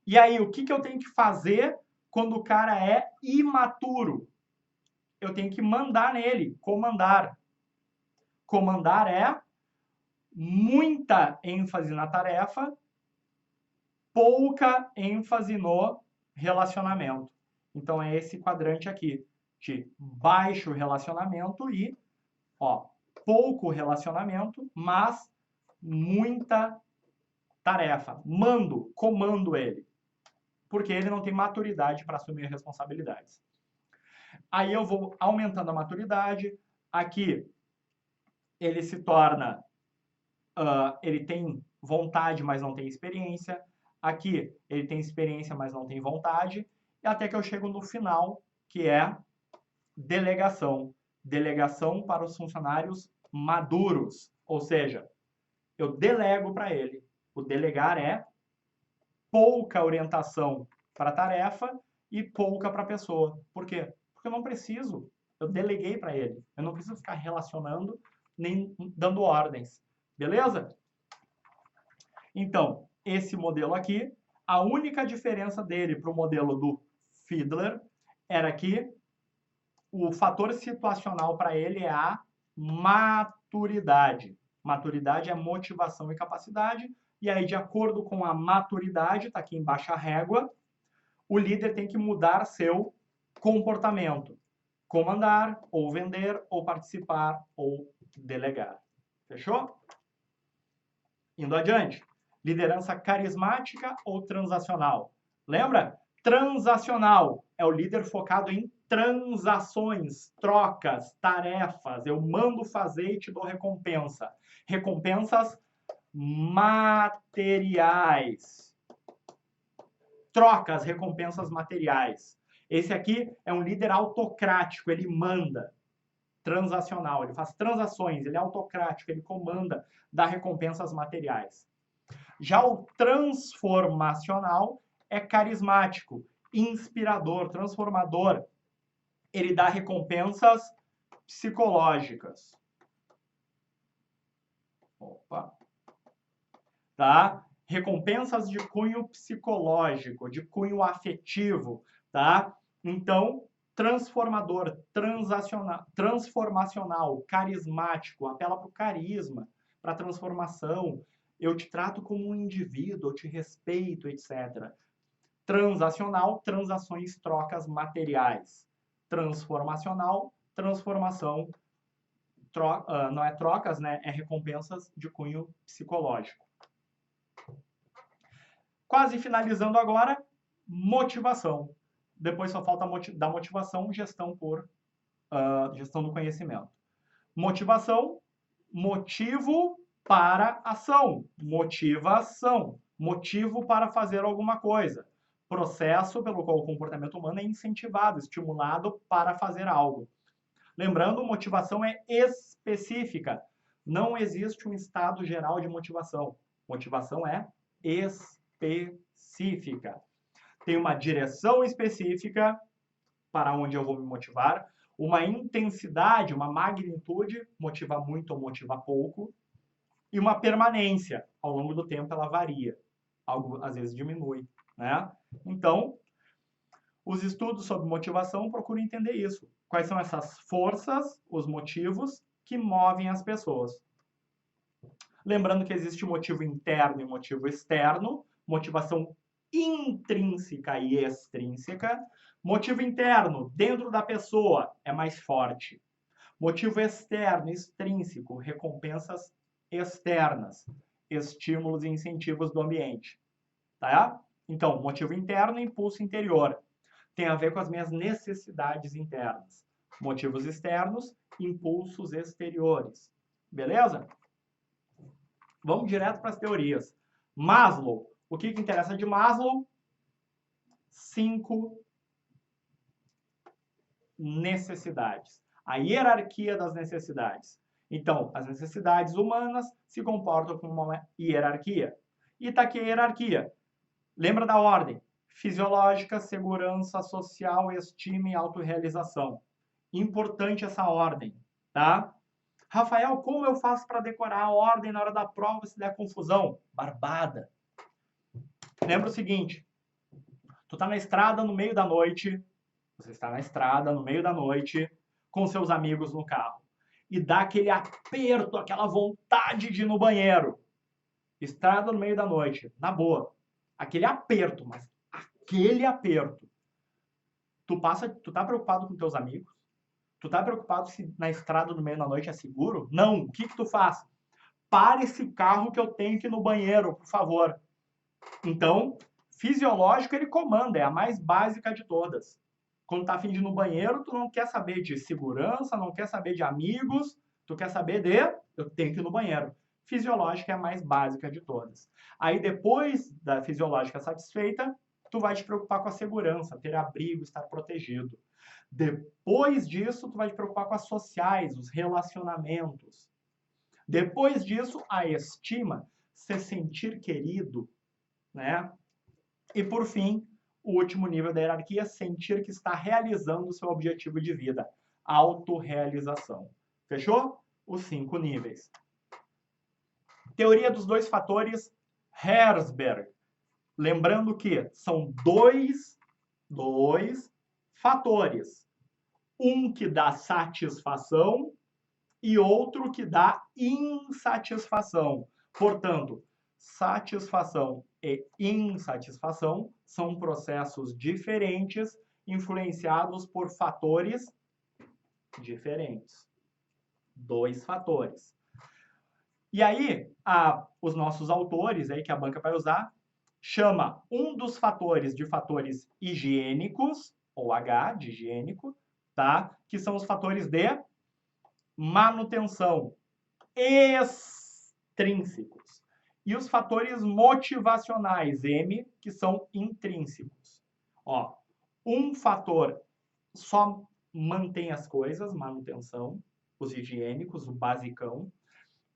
E aí, o que eu tenho que fazer quando o cara é imaturo? Eu tenho que mandar nele, comandar. Comandar é muita ênfase na tarefa, pouca ênfase no relacionamento. Então, é esse quadrante aqui, de baixo relacionamento e pouco relacionamento, mas muita tarefa. Comando ele. Porque ele não tem maturidade para assumir responsabilidades. Aí eu vou aumentando a maturidade. Aqui, ele se torna... ele tem vontade, mas não tem experiência. Aqui, ele tem experiência, mas não tem vontade. E até que eu chego no final, que é delegação. Delegação para os funcionários maduros. Ou seja, eu delego para ele. O delegar é pouca orientação para a tarefa e pouca para a pessoa. Por quê? Porque eu não preciso. Eu deleguei para ele. Eu não preciso ficar relacionando nem dando ordens. Beleza? Então, esse modelo aqui, a única diferença dele para o modelo do Fiedler era que o fator situacional para ele é a maturidade. Maturidade é motivação e capacidade. E aí, de acordo com a maturidade, está aqui embaixo a régua, o líder tem que mudar seu comportamento. Comandar, ou vender, ou participar, ou delegar. Fechou? Indo adiante. Liderança carismática ou transacional? Lembra? Transacional é o líder focado em transações, trocas, tarefas. Eu mando fazer e te dou recompensa. Recompensas materiais. Trocas, recompensas materiais. Esse aqui é um líder autocrático, ele manda. Transacional, ele faz transações, ele é autocrático, ele comanda, dá recompensas materiais. Já o transformacional é carismático, inspirador, transformador. Ele dá recompensas psicológicas. Opa. Tá? Recompensas de cunho psicológico, de cunho afetivo, tá? Então, transformador, transformacional, carismático, apela para o carisma, para a transformação. Eu te trato como um indivíduo, eu te respeito, etc. Transacional, transações, trocas materiais. Transformacional, transformação, não é trocas, né? É recompensas de cunho psicológico. Quase finalizando agora, motivação. Depois só falta da motivação, gestão do conhecimento. Motivação, motivo para ação. Motivação, motivo para fazer alguma coisa. Processo pelo qual o comportamento humano é incentivado, estimulado para fazer algo. Lembrando, motivação é específica. Não existe um estado geral de motivação. Motivação é específica. Tem uma direção específica para onde eu vou me motivar, uma intensidade, uma magnitude, motiva muito ou motiva pouco, e uma permanência. Ao longo do tempo ela varia. Algo às vezes diminui, né? Então, os estudos sobre motivação procuram entender isso. Quais são essas forças, os motivos que movem as pessoas? Lembrando que existe motivo interno e motivo externo, motivação intrínseca e extrínseca. Motivo interno, dentro da pessoa, é mais forte. Motivo externo, extrínseco, recompensas externas, estímulos e incentivos do ambiente. Tá? Então, motivo interno, impulso interior. Tem a ver com as minhas necessidades internas. Motivos externos, impulsos exteriores. Beleza? Vamos direto para as teorias. Maslow. O que interessa de Maslow? 5 necessidades. A hierarquia das necessidades. Então, as necessidades humanas se comportam como uma hierarquia. E está aqui a hierarquia. Lembra da ordem? Fisiológica, segurança social, estima e autorrealização. Importante essa ordem, tá? Rafael, como eu faço para decorar a ordem na hora da prova se der confusão? Barbada. Lembra o seguinte, tu tá na estrada no meio da noite, você está na estrada no meio da noite com seus amigos no carro e dá aquele aperto, aquela vontade de ir no banheiro. Estrada no meio da noite, na boa. Aquele aperto, mas aquele aperto. Tu tá preocupado com teus amigos? Tu tá preocupado se na estrada no meio da noite é seguro? Não. O que tu faz? Para esse carro que eu tenho que ir no banheiro, por favor. Então, fisiológico ele comanda, é a mais básica de todas. Quando tá a fim de ir no banheiro, tu não quer saber de segurança, não quer saber de amigos, tu quer saber de eu tenho que ir no banheiro. Fisiológica é a mais básica de todas. Aí depois da fisiológica satisfeita, tu vai te preocupar com a segurança, ter abrigo, estar protegido. Depois disso, tu vai te preocupar com as sociais, os relacionamentos. Depois disso, a estima, se sentir querido, né? E por fim, o último nível da hierarquia, sentir que está realizando o seu objetivo de vida, autorrealização. Fechou? Os 5 níveis. Teoria dos 2 fatores, Herzberg. Lembrando que são dois fatores. Um que dá satisfação e outro que dá insatisfação. Portanto, satisfação e insatisfação são processos diferentes, influenciados por fatores diferentes. 2 fatores. E aí, os nossos autores, aí que a banca vai usar, chama um dos fatores de fatores higiênicos, ou H, de higiênico, tá? Que são os fatores de manutenção extrínsecos. E os fatores motivacionais, M, que são intrínsecos. Ó, um fator só mantém as coisas, manutenção, os higiênicos, o basicão,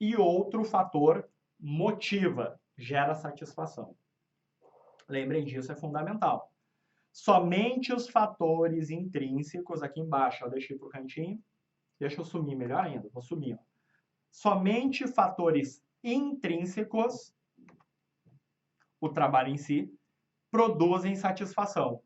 e outro fator motiva, gera satisfação. Lembrem disso, é fundamental. Somente os fatores intrínsecos, aqui embaixo, eu deixei para o cantinho, deixa eu sumir melhor ainda, vou sumir. Ó. Somente fatores intrínsecos, o trabalho em si, produzem satisfação.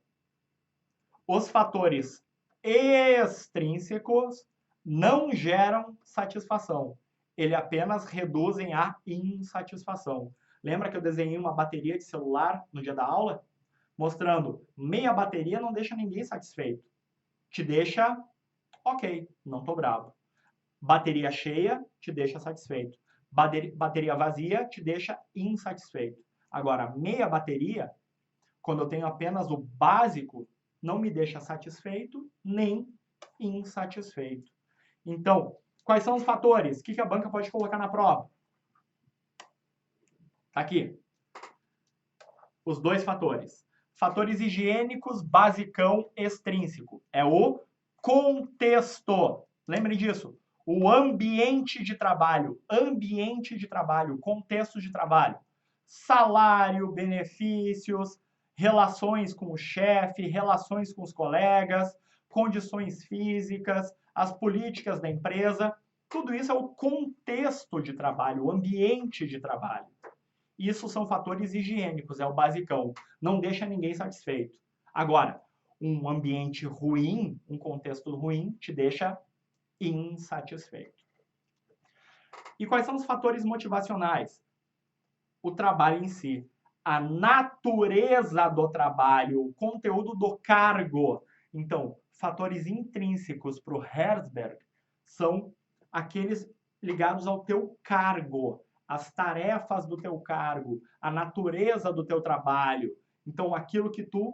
Os fatores extrínsecos não geram satisfação. Ele apenas reduzem a insatisfação. Lembra que eu desenhei uma bateria de celular no dia da aula? Mostrando, meia bateria não deixa ninguém satisfeito. Te deixa, ok, não tô bravo. Bateria cheia te deixa satisfeito. Bateria vazia te deixa insatisfeito. Agora, meia bateria, quando eu tenho apenas o básico, não me deixa satisfeito nem insatisfeito. Então, quais são os fatores? O que a banca pode colocar na prova? Tá aqui. Os 2 fatores. Fatores higiênicos, basicão, extrínseco. É o contexto. Lembrem disso. O ambiente de trabalho, contexto de trabalho. Salário, benefícios, relações com o chefe, relações com os colegas, condições físicas, as políticas da empresa. Tudo isso é o contexto de trabalho, o ambiente de trabalho. Isso são fatores higiênicos, é o basicão. Não deixa ninguém satisfeito. Agora, um ambiente ruim, um contexto ruim, te deixa insatisfeito. E quais são os fatores motivacionais? O trabalho em si, a natureza do trabalho, o conteúdo do cargo. Então, fatores intrínsecos para o Herzberg são aqueles ligados ao teu cargo, as tarefas do teu cargo, a natureza do teu trabalho. Então, aquilo que tu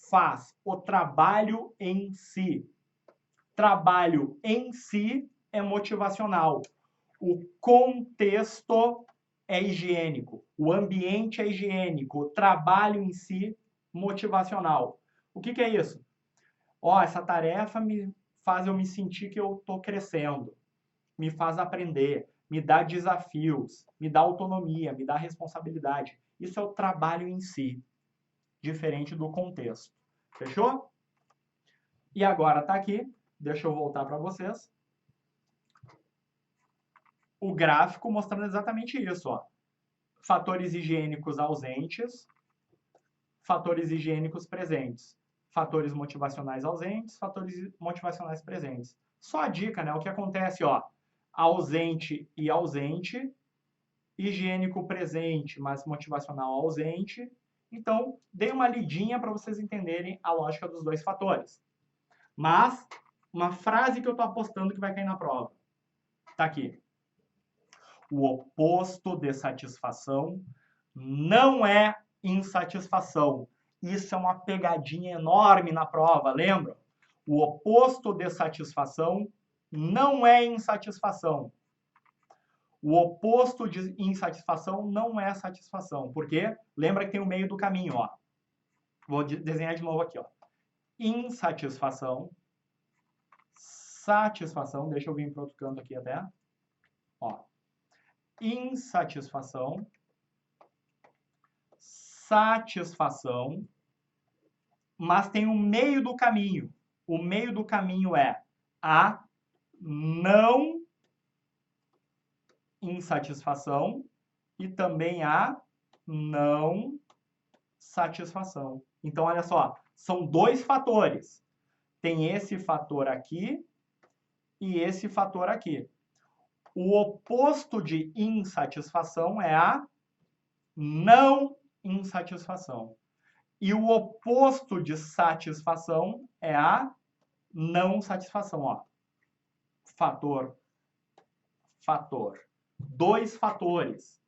faz, o trabalho em si. Trabalho em si é motivacional. O contexto é higiênico, o ambiente é higiênico, o trabalho em si motivacional. O que é isso? Essa tarefa me faz eu me sentir que eu estou crescendo, me faz aprender, me dá desafios, me dá autonomia, me dá responsabilidade. Isso é o trabalho em si, diferente do contexto. Fechou? E agora tá aqui, deixa eu voltar para vocês. O gráfico mostrando exatamente isso, ó. Fatores higiênicos ausentes, fatores higiênicos presentes, fatores motivacionais ausentes, fatores motivacionais presentes. Só a dica, né? O que acontece, ó, ausente e ausente, higiênico presente, mas motivacional ausente. Então, dei uma lidinha para vocês entenderem a lógica dos dois fatores. Mas, uma frase que eu estou apostando que vai cair na prova. Tá aqui. O oposto de satisfação não é insatisfação. Isso é uma pegadinha enorme na prova, lembra? O oposto de satisfação não é insatisfação. O oposto de insatisfação não é satisfação. Por quê? Lembra que tem o meio do caminho, ó. Vou desenhar de novo aqui, ó. Insatisfação, satisfação, deixa eu vir para outro canto aqui até. Ó. Insatisfação, satisfação, mas tem o meio do caminho. O meio do caminho é a não insatisfação e também a não satisfação. Então, olha só, são dois fatores. Tem esse fator aqui e esse fator aqui. O oposto de insatisfação é a não insatisfação. E o oposto de satisfação é a não satisfação. Ó. Fator. Dois fatores.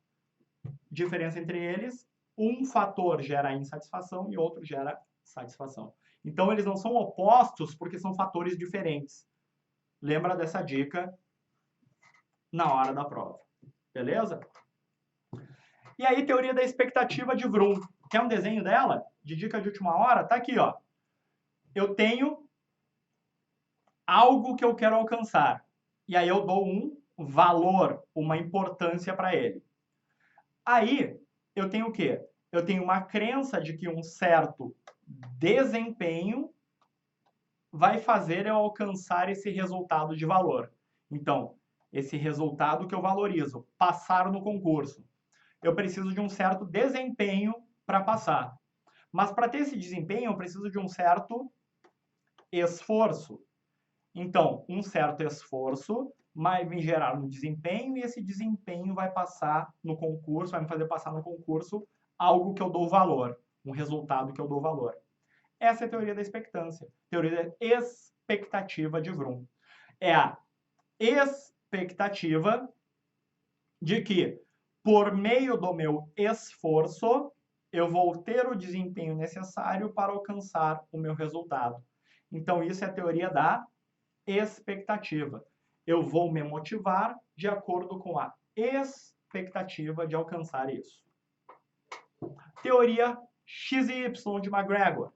Diferença entre eles, um fator gera insatisfação e outro gera satisfação. Então, eles não são opostos porque são fatores diferentes. Lembra dessa dica na hora da prova. Beleza? E aí, teoria da expectativa de Vroom. Quer um desenho dela? De dica de última hora? Tá aqui, ó. Eu tenho algo que eu quero alcançar. E aí eu dou um valor, uma importância para ele. Aí, eu tenho o quê? Eu tenho uma crença de que um certo desempenho vai fazer eu alcançar esse resultado de valor. Então, esse resultado que eu valorizo, passar no concurso. Eu preciso de um certo desempenho para passar. Mas para ter esse desempenho, eu preciso de um certo esforço. Então, um certo esforço vai me gerar um desempenho e esse desempenho vai passar no concurso, vai me fazer passar no concurso algo que eu dou valor, um resultado que eu dou valor. Essa é a teoria da expectância, teoria da expectativa de Vroom. É a expectativa de que, por meio do meu esforço, eu vou ter o desempenho necessário para alcançar o meu resultado. Então, isso é a teoria da expectativa. Eu vou me motivar de acordo com a expectativa de alcançar isso. Teoria X e Y de McGregor.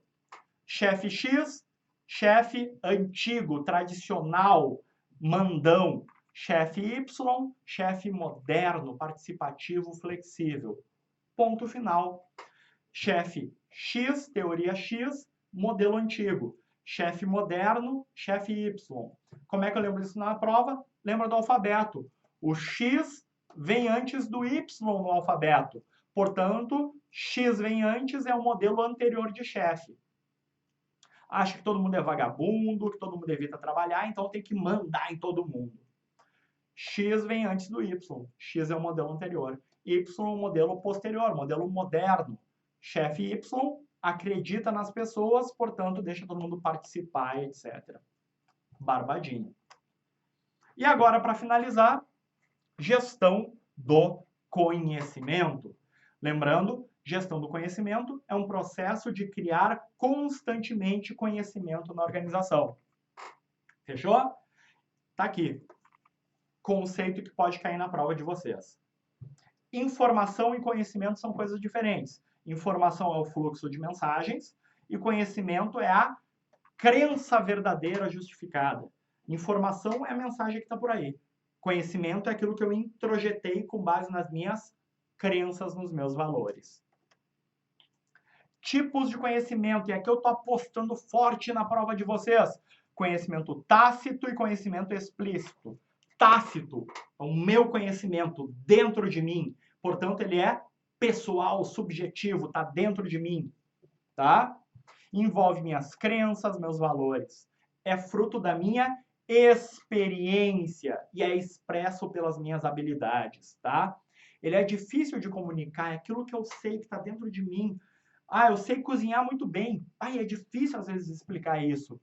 Chefe X, chefe antigo, tradicional, mandão. Chefe Y, chefe moderno, participativo, flexível. Ponto final. Chefe X, teoria X, modelo antigo. Chefe moderno, chefe Y. Como é que eu lembro isso na prova? Lembra do alfabeto. O X vem antes do Y no alfabeto. Portanto, X vem antes, é o modelo anterior de chefe. acha que todo mundo é vagabundo, que todo mundo evita trabalhar, então tem que mandar em todo mundo. X vem antes do Y. X é o modelo anterior. Y é o modelo posterior, modelo moderno. Chefe Y acredita nas pessoas, portanto, deixa todo mundo participar, etc. Barbadinho. E agora, para finalizar, gestão do conhecimento. Lembrando, gestão do conhecimento é um processo de criar constantemente conhecimento na organização. Fechou? Tá aqui. Conceito que pode cair na prova de vocês. Informação e conhecimento são coisas diferentes. Informação é o fluxo de mensagens e conhecimento é a crença verdadeira justificada. Informação é a mensagem que está por aí. Conhecimento é aquilo que eu introjetei com base nas minhas crenças, nos meus valores. Tipos de conhecimento, e aqui eu estou apostando forte na prova de vocês. Conhecimento tácito e conhecimento explícito. Tácito é o meu conhecimento dentro de mim, portanto ele é pessoal, subjetivo, está dentro de mim, tá? Envolve minhas crenças, meus valores. É fruto da minha experiência e é expresso pelas minhas habilidades, tá? Ele é difícil de comunicar, é aquilo que eu sei que está dentro de mim. Ah, eu sei cozinhar muito bem. Ah, é difícil às vezes explicar isso.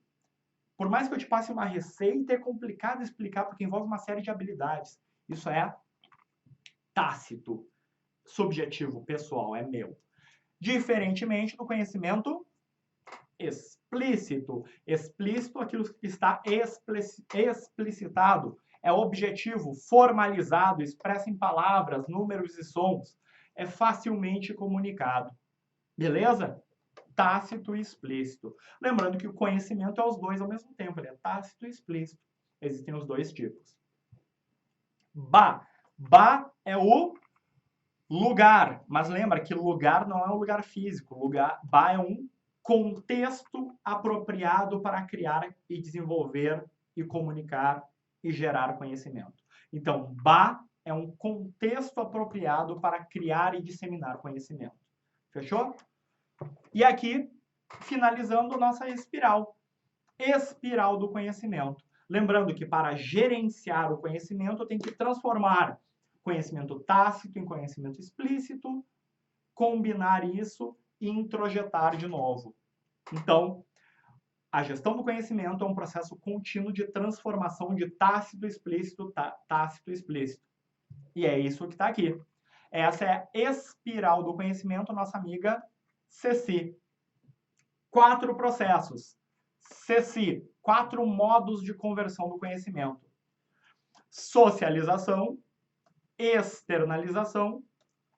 Por mais que eu te passe uma receita, é complicado explicar porque envolve uma série de habilidades. Isso é tácito, subjetivo, pessoal, é meu. Diferentemente do conhecimento explícito. Explícito, aquilo que está explicitado. É objetivo, formalizado, expresso em palavras, números e sons. É facilmente comunicado. Beleza? Tácito e explícito. Lembrando que o conhecimento é os dois ao mesmo tempo. Ele é tácito e explícito. Existem os dois tipos. Ba. Ba é o lugar. Mas lembra que lugar não é um lugar físico. Ba é um contexto apropriado para criar e desenvolver e comunicar e gerar conhecimento. Então, ba é um contexto apropriado para criar e disseminar conhecimento. Fechou? E aqui, finalizando nossa espiral. Espiral do conhecimento. Lembrando que para gerenciar o conhecimento, eu tenho que transformar conhecimento tácito em conhecimento explícito, combinar isso e introjetar de novo. Então, a gestão do conhecimento é um processo contínuo de transformação de tácito explícito, tácito explícito. E é isso que está aqui. Essa é a espiral do conhecimento, nossa amiga Ceci. 4 processos. Ceci, 4 modos de conversão do conhecimento. Socialização, externalização,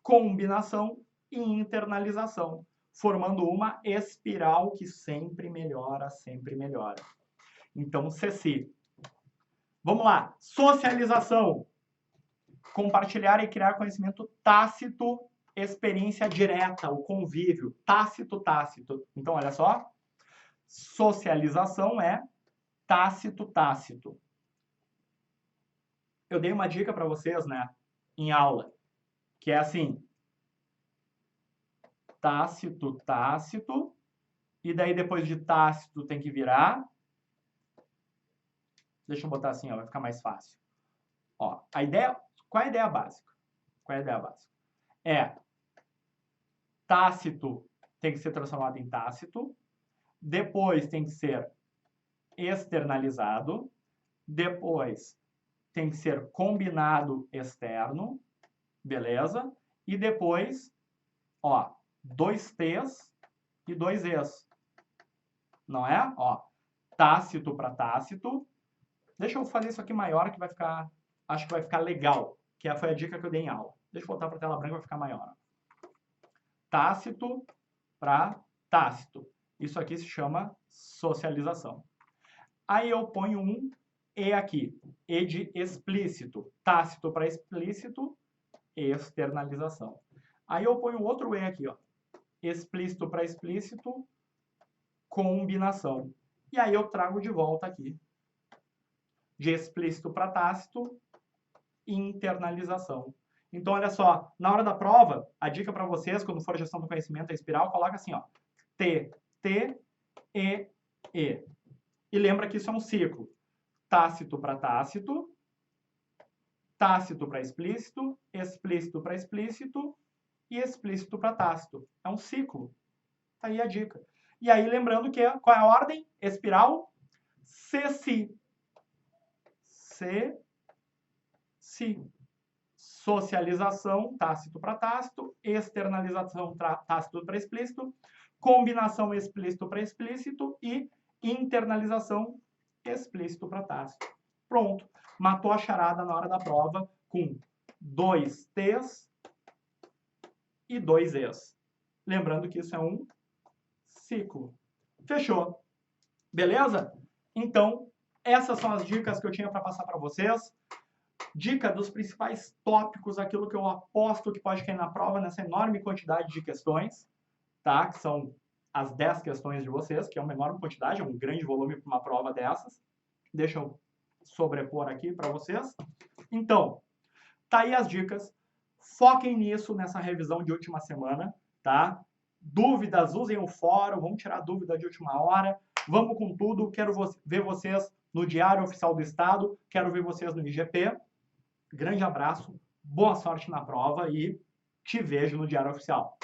combinação e internalização, formando uma espiral que sempre melhora, sempre melhora. Então, Ceci. Vamos lá. Socialização. Compartilhar e criar conhecimento tácito, experiência direta, o convívio, tácito. Então, olha só, socialização é tácito. Eu dei uma dica para vocês, né, em aula, que é assim, tácito, e daí depois de tácito tem que virar, deixa eu botar assim, ó, vai ficar mais fácil. Ó, a ideia, qual é a ideia básica? É tácito tem que ser transformado em tácito, depois tem que ser externalizado, depois tem que ser combinado externo, beleza? E depois, ó, 2 T's e 2 E's. Não é? Ó, tácito para tácito. Deixa eu fazer isso aqui maior que vai ficar, acho que vai ficar legal, que foi a dica que eu dei em aula. Deixa eu voltar para a tela branca, vai ficar maior. Tácito para tácito. Isso aqui se chama socialização. Aí eu ponho um E aqui. E de explícito. Tácito para explícito, externalização. Aí eu ponho outro E aqui, ó. Explícito para explícito, combinação. E aí eu trago de volta aqui. De explícito para tácito, internalização. Então, olha só, na hora da prova, a dica para vocês, quando for gestão do conhecimento, a espiral, coloca assim, ó, T, E, E. E lembra que isso é um ciclo. Tácito para tácito, tácito para explícito, explícito para explícito e explícito para tácito. É um ciclo. Tá aí a dica. E aí, lembrando que qual é a ordem? Espiral, C-Si. C-Si. Socialização, tácito para tácito, externalização, tácito para explícito, combinação explícito para explícito e internalização explícito para tácito. Pronto. Matou a charada na hora da prova com 2 T's e 2 E's. Lembrando que isso é um ciclo. Fechou. Beleza? Então, essas são as dicas que eu tinha para passar para vocês. Dica dos principais tópicos, aquilo que eu aposto que pode cair na prova nessa enorme quantidade de questões, tá? Que são as 10 questões de vocês, que é uma enorme quantidade, é um grande volume para uma prova dessas. Deixa eu sobrepor aqui para vocês. Então, tá aí as dicas. Foquem nisso, nessa revisão de última semana, tá? Dúvidas, usem o fórum, vamos tirar dúvida de última hora. Vamos com tudo. Quero ver vocês no Diário Oficial do Estado. Quero ver vocês no IGP. Grande abraço, boa sorte na prova e te vejo no Diário Oficial.